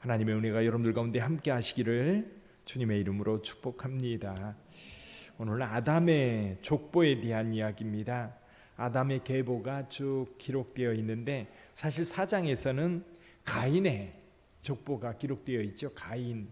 하나님의 은혜가 여러분들 가운데 함께 하시기를 주님의 이름으로 축복합니다. 오늘 아담의 족보에 대한 이야기입니다. 아담의 계보가 쭉 기록되어 있는데 사실 4장에서는 가인의 족보가 기록되어 있죠. 가인.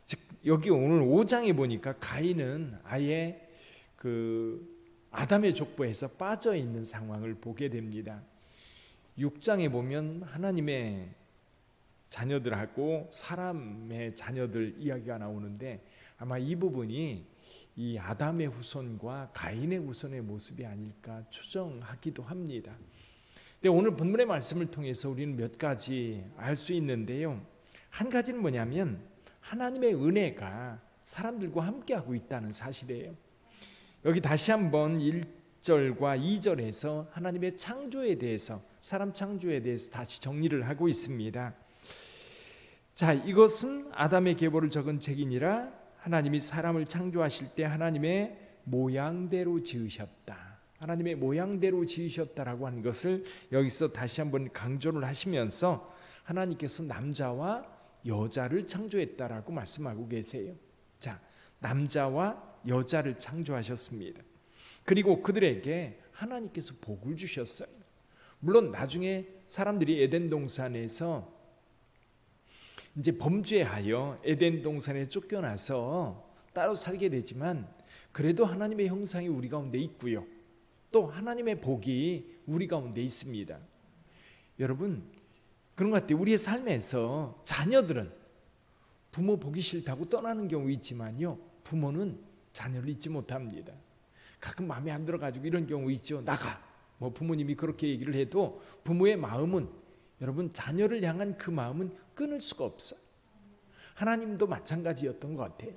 즉 여기 오늘 5장에 보니까 가인은 아예 아담의 족보에서 빠져 있는 상황을 보게 됩니다. 6장에 보면 하나님의 자녀들하고 사람의 자녀들 이야기가 나오는데 아마 이 부분이 이 아담의 후손과 가인의 후손의 모습이 아닐까 추정하기도 합니다. 근데 오늘 본문의 말씀을 통해서 우리는 몇 가지 알 수 있는데요. 한 가지는 뭐냐면 하나님의 은혜가 사람들과 함께하고 있다는 사실이에요. 여기 다시 한번 1절과 2절에서 하나님의 창조에 대해서, 사람 창조에 대해서 다시 정리를 하고 있습니다. 자, 이것은 아담의 계보를 적은 책이니라. 하나님이 사람을 창조하실 때 하나님의 모양대로 지으셨다. 하나님의 모양대로 지으셨다라고 하는 것을 여기서 다시 한번 강조를 하시면서 하나님께서 남자와 여자를 창조했다라고 말씀하고 계세요. 자, 남자와 여자를 창조하셨습니다. 그리고 그들에게 하나님께서 복을 주셨어요. 물론 나중에 사람들이 에덴 동산에서 이제 범죄하여 에덴 동산에 쫓겨나서 따로 살게 되지만 그래도 하나님의 형상이 우리 가운데 있고요. 또 하나님의 복이 우리 가운데 있습니다. 여러분 그런 것 같아요. 우리의 삶에서 자녀들은 부모 보기 싫다고 떠나는 경우 있지만요. 부모는 자녀를 잊지 못합니다. 가끔 마음에 안 들어가지고 이런 경우 있죠. 나가. 뭐 부모님이 그렇게 얘기를 해도 부모의 마음은 여러분 자녀를 향한 그 마음은 끊을 수가 없어요. 하나님도 마찬가지였던 것 같아요.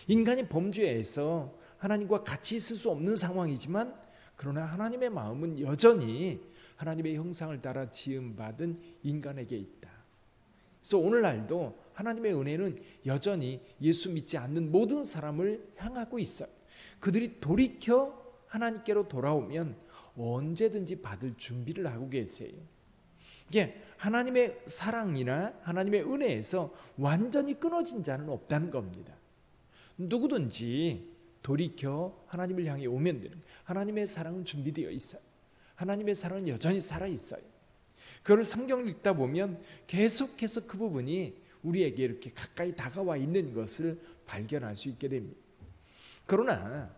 인간이 범죄해서 하나님과 같이 있을 수 없는 상황이지만 그러나 하나님의 마음은 여전히 하나님의 형상을 따라 지음받은 인간에게 있다. 그래서 오늘날도 하나님의 은혜는 여전히 예수 믿지 않는 모든 사람을 향하고 있어요. 그들이 돌이켜 하나님께로 돌아오면 언제든지 받을 준비를 하고 계세요. 이게 하나님의 사랑이나 하나님의 은혜에서 완전히 끊어진 자는 없다는 겁니다. 누구든지 돌이켜 하나님을 향해 오면 되는 거예요. 하나님의 사랑은 준비되어 있어요. 하나님의 사랑은 여전히 살아있어요. 그걸 성경을 읽다 보면 계속해서 그 부분이 우리에게 이렇게 가까이 다가와 있는 것을 발견할 수 있게 됩니다. 그러나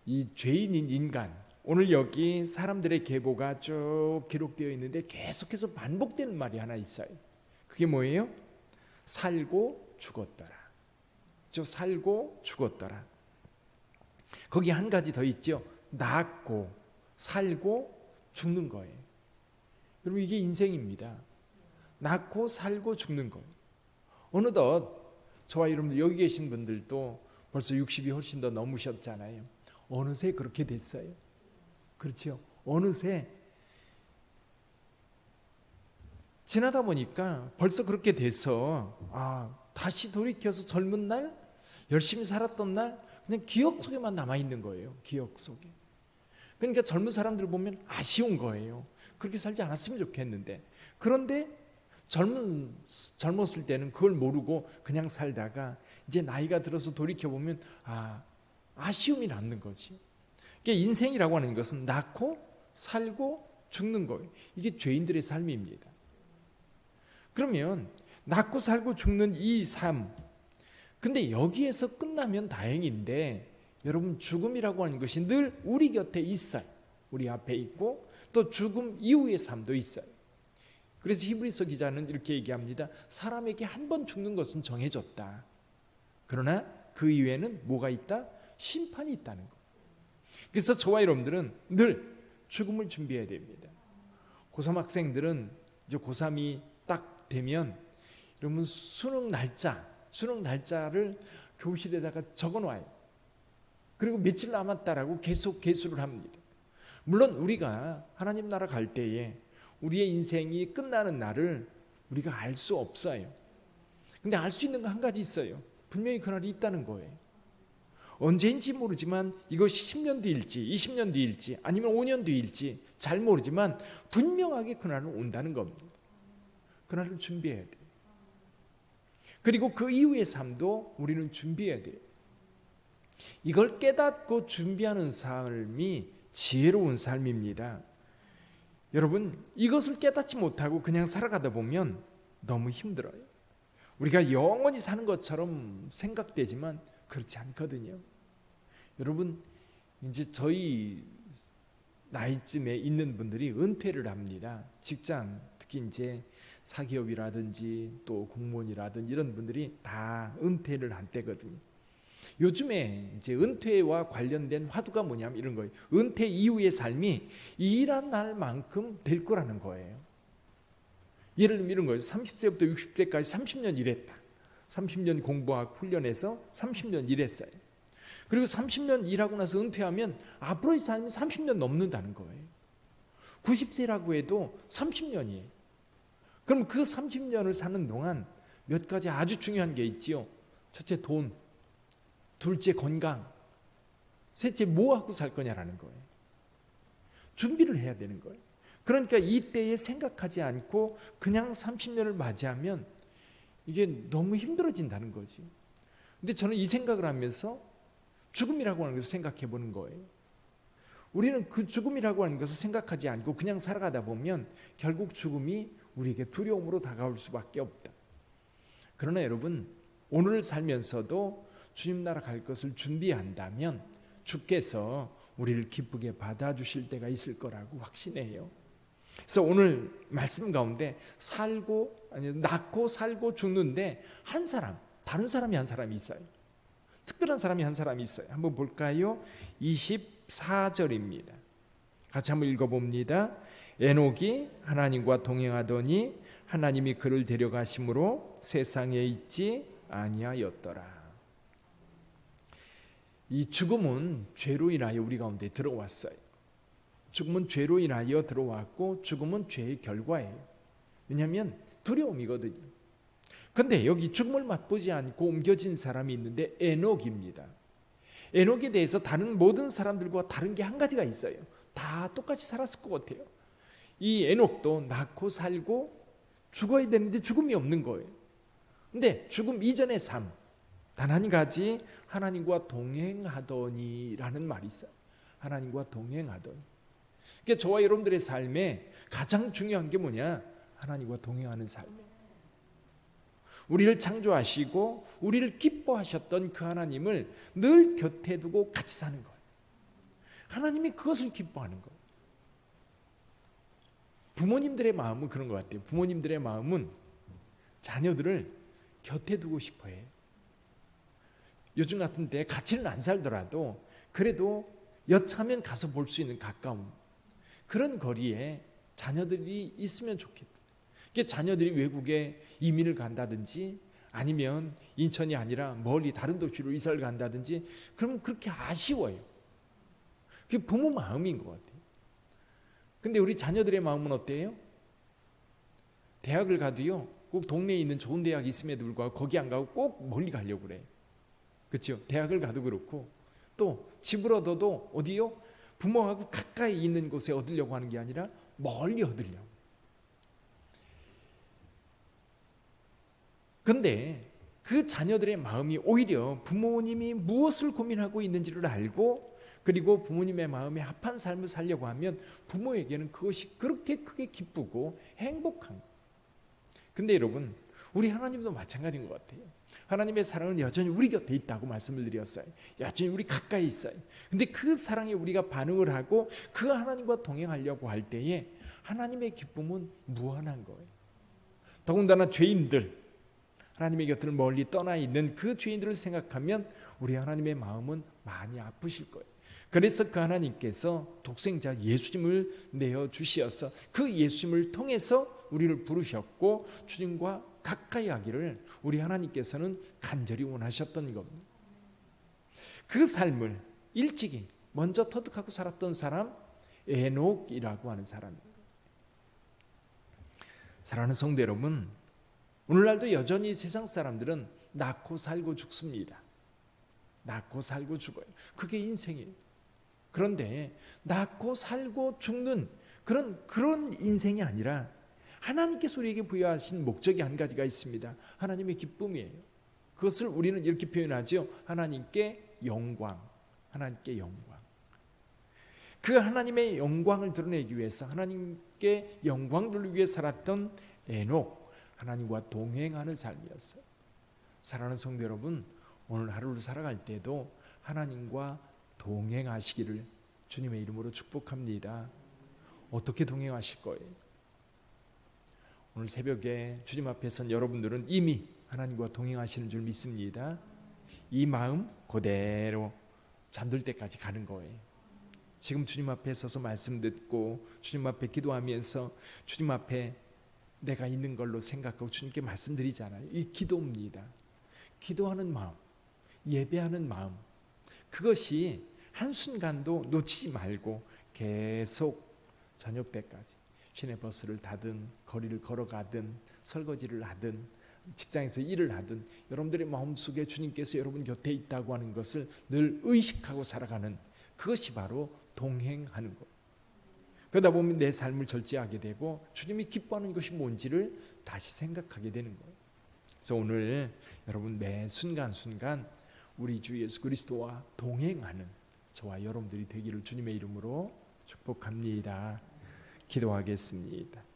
이 죄인인 인간, 오늘 여기 사람들의 계보가 쭉 기록되어 있는데 계속해서 반복되는 말이 하나 있어요. 그게 뭐예요? 살고 죽었더라. 저 살고 죽었더라. 거기 한 가지 더 있죠. 낳고 살고 죽는 거예요. 여러분 이게 인생입니다. 낳고 살고 죽는 거예요. 어느덧 저와 여러분들 여기 계신 분들도 벌써 60이 훨씬 더 넘으셨잖아요. 어느새 그렇게 됐어요. 그렇죠. 어느새 지나다 보니까 벌써 그렇게 돼서 다시 돌이켜서 젊은 날 열심히 살았던 날 그냥 기억 속에만 남아있는 거예요. 기억 속에. 그러니까 젊은 사람들 보면 아쉬운 거예요. 그렇게 살지 않았으면 좋겠는데. 그런데 젊었을 때는 그걸 모르고 그냥 살다가 이제 나이가 들어서 돌이켜보면 아쉬움이 남는 거지. 그러니까 인생이라고 하는 것은 낳고 살고 죽는 거예요. 이게 죄인들의 삶입니다. 그러면 낳고 살고 죽는 이 삶, 근데 여기에서 끝나면 다행인데 여러분 죽음이라고 하는 것이 늘 우리 곁에 있어요. 우리 앞에 있고 또 죽음 이후의 삶도 있어요. 그래서 히브리서 기자는 이렇게 얘기합니다. 사람에게 한 번 죽는 것은 정해졌다. 그러나 그 이후에는 뭐가 있다? 심판이 있다는 거. 그래서 저와 여러분들은 늘 죽음을 준비해야 됩니다. 고3 학생들은 이제 고3이 딱 되면 여러분 수능 날짜를 교실에다가 적어놔요. 그리고 며칠 남았다라고 계속 계수를 합니다. 물론 우리가 하나님 나라 갈 때에 우리의 인생이 끝나는 날을 우리가 알 수 없어요. 근데 알 수 있는 거 한 가지 있어요. 분명히 그날이 있다는 거예요. 언제인지 모르지만 이것이 10년 뒤일지 20년 뒤일지 아니면 5년 뒤일지 잘 모르지만 분명하게 그날은 온다는 겁니다. 그날을 준비해야 돼. 그리고 그 이후의 삶도 우리는 준비해야 돼. 이걸 깨닫고 준비하는 삶이 지혜로운 삶입니다. 여러분, 이것을 깨닫지 못하고 그냥 살아가다 보면 너무 힘들어요. 우리가 영원히 사는 것처럼 생각되지만 그렇지 않거든요. 여러분, 이제 저희 나이쯤에 있는 분들이 은퇴를 합니다. 직장, 특히 이제 사기업이라든지 또 공무원이라든지 이런 분들이 다 은퇴를 한 때거든요. 요즘에 이제 은퇴와 관련된 화두가 뭐냐면 이런 거예요. 은퇴 이후의 삶이 일한 날만큼 될 거라는 거예요. 예를 들면 이런 거예요. 30세부터 60세까지 30년 일했다. 30년 공부하고 훈련해서 30년 일했어요. 그리고 30년 일하고 나서 은퇴하면 앞으로의 삶이 30년 넘는다는 거예요. 90세라고 해도 30년이에요. 그럼 그 30년을 사는 동안 몇 가지 아주 중요한 게 있지요. 첫째, 돈. 둘째, 건강. 셋째, 뭐 하고 살 거냐라는 거예요. 준비를 해야 되는 거예요. 그러니까 이때에 생각하지 않고 그냥 30년을 맞이하면 이게 너무 힘들어진다는 거지. 근데 저는 이 생각을 하면서 죽음이라고 하는 것을 생각해 보는 거예요. 우리는 그 죽음이라고 하는 것을 생각하지 않고 그냥 살아가다 보면 결국 죽음이 우리에게 두려움으로 다가올 수밖에 없다. 그러나 여러분, 오늘을 살면서도 주님 나라 갈 것을 준비한다면 주께서 우리를 기쁘게 받아주실 때가 있을 거라고 확신해요. 그래서 오늘 말씀 가운데 낳고 살고 죽는데 한 사람, 다른 사람이 한 사람이 있어요. 특별한 사람이 한 사람이 있어요. 한번 볼까요? 24절입니다. 같이 한번 읽어봅니다. 에녹이 하나님과 동행하더니 하나님이 그를 데려가심으로 세상에 있지 아니하였더라. 이 죽음은 죄로 인하여 우리 가운데 들어왔어요. 죽음은 죄로 인하여 들어왔고 죽음은 죄의 결과예요. 왜냐하면 두려움이거든요. 그런데 여기 죽음을 맛보지 않고 옮겨진 사람이 있는데 에녹입니다. 에녹에 대해서 다른 모든 사람들과 다른 게 한 가지가 있어요. 다 똑같이 살았을 것 같아요. 이 에녹도 낳고 살고 죽어야 되는데 죽음이 없는 거예요. 근데 죽음 이전의 삶, 단 한 가지, 하나님과 동행하더니라는 말이 있어요. 하나님과 동행하더니. 그러니까 저와 여러분들의 삶에 가장 중요한 게 뭐냐? 하나님과 동행하는 삶이에요. 우리를 창조하시고 우리를 기뻐하셨던 그 하나님을 늘 곁에 두고 같이 사는 거예요. 하나님이 그것을 기뻐하는 거예요. 부모님들의 마음은 그런 것 같아요. 부모님들의 마음은 자녀들을 곁에 두고 싶어 해요. 요즘 같은 때 같이는 안 살더라도 그래도 여차하면 가서 볼 수 있는 가까움, 그런 거리에 자녀들이 있으면 좋겠다. 자녀들이 외국에 이민을 간다든지 아니면 인천이 아니라 멀리 다른 도시로 이사를 간다든지 그러면 그렇게 아쉬워요. 그게 부모 마음인 것 같아요. 근데 우리 자녀들의 마음은 어때요? 대학을 가도요, 꼭 동네에 있는 좋은 대학이 있음에도 불구하고 거기 안 가고 꼭 멀리 가려고 그래. 그렇죠? 대학을 가도 그렇고 또 집을 얻어도 어디요? 부모하고 가까이 있는 곳에 얻으려고 하는 게 아니라 멀리 얻으려고. 그런데 그 자녀들의 마음이 오히려 부모님이 무엇을 고민하고 있는지를 알고 그리고 부모님의 마음에 합한 삶을 살려고 하면 부모에게는 그것이 그렇게 크게 기쁘고 행복한 거예요. 근데 여러분, 우리 하나님도 마찬가지인 것 같아요. 하나님의 사랑은 여전히 우리 곁에 있다고 말씀을 드렸어요. 여전히 우리 가까이 있어요. 근데 그 사랑에 우리가 반응을 하고 그 하나님과 동행하려고 할 때에 하나님의 기쁨은 무한한 거예요. 더군다나 죄인들, 하나님의 곁을 멀리 떠나 있는 그 죄인들을 생각하면 우리 하나님의 마음은 많이 아프실 거예요. 그래서 그 하나님께서 독생자 예수님을 내어주시어서 그 예수님을 통해서 우리를 부르셨고 주님과 가까이 하기를 우리 하나님께서는 간절히 원하셨던 겁니다. 그 삶을 일찍이 먼저 터득하고 살았던 사람, 에녹이라고 하는 사람입니다. 사랑하는 성도 여러분, 오늘날도 여전히 세상 사람들은 낳고 살고 죽습니다. 낳고 살고 죽어요. 그게 인생이에요. 그런데 낳고 살고 죽는 그런 인생이 아니라 하나님께서 우리에게 부여하신 목적이 한 가지가 있습니다. 하나님의 기쁨이에요. 그것을 우리는 이렇게 표현하죠. 하나님께 영광. 하나님께 영광. 그 하나님의 영광을 드러내기 위해서, 하나님께 영광 돌리기 위해 살았던 에녹, 하나님과 동행하는 삶이었어요. 사랑하는 성도 여러분, 오늘 하루를 살아갈 때도 하나님과 동행하시기를 주님의 이름으로 축복합니다. 어떻게 동행하실 거예요? 오늘 새벽에 주님 앞에 선 여러분들은 이미 하나님과 동행하시는 줄 믿습니다. 이 마음 그대로 잠들 때까지 가는 거예요. 지금 주님 앞에 서서 말씀 듣고 주님 앞에 기도하면서 주님 앞에 내가 있는 걸로 생각하고 주님께 말씀드리잖아요. 이 기도입니다. 기도하는 마음, 예배하는 마음, 그것이 한순간도 놓치지 말고 계속 저녁 때까지 시내버스를 타든 거리를 걸어가든 설거지를 하든 직장에서 일을 하든 여러분들의 마음속에 주님께서 여러분 곁에 있다고 하는 것을 늘 의식하고 살아가는, 그것이 바로 동행하는 것. 그러다 보면 내 삶을 절제하게 되고 주님이 기뻐하는 것이 뭔지를 다시 생각하게 되는 거예요. 그래서 오늘 여러분 매 순간순간 우리 주 예수 그리스도와 동행하는 저와 여러분들이 되기를 주님의 이름으로 축복합니다. 기도하겠습니다.